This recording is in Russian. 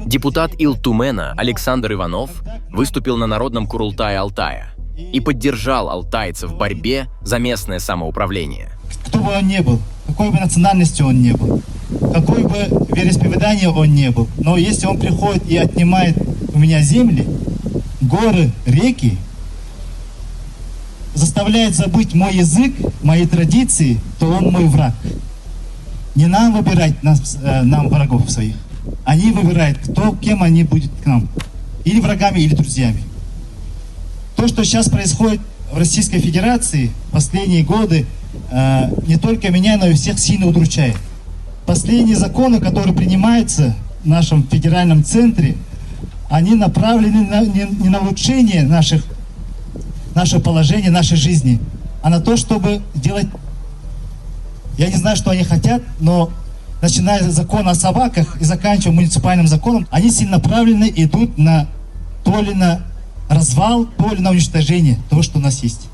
Депутат Ил-Тумена Александр Иванов выступил на Народном Курултае Алтая и поддержал алтайцев в борьбе за местное самоуправление. Кто бы он ни был, какой бы национальности он ни был, какой бы вероисповедание он ни был, но если он приходит и отнимает у меня земли, горы, реки, заставляет забыть мой язык, мои традиции, то он мой враг. Не нам выбирать нам врагов своих. Они выбирают, кем они будут к нам. Или врагами, или друзьями. То, что сейчас происходит в Российской Федерации в последние годы, не только меня, но и всех сильно удручает. Последние законы, которые принимаются в нашем федеральном центре, они направлены не на улучшение нашего положения, нашей жизни, а на то, чтобы делать... Я не знаю, что они хотят, но начиная с закона о собаках и заканчивая муниципальным законом, они целенаправленно идут то ли на развал, то ли на уничтожение того, что у нас есть.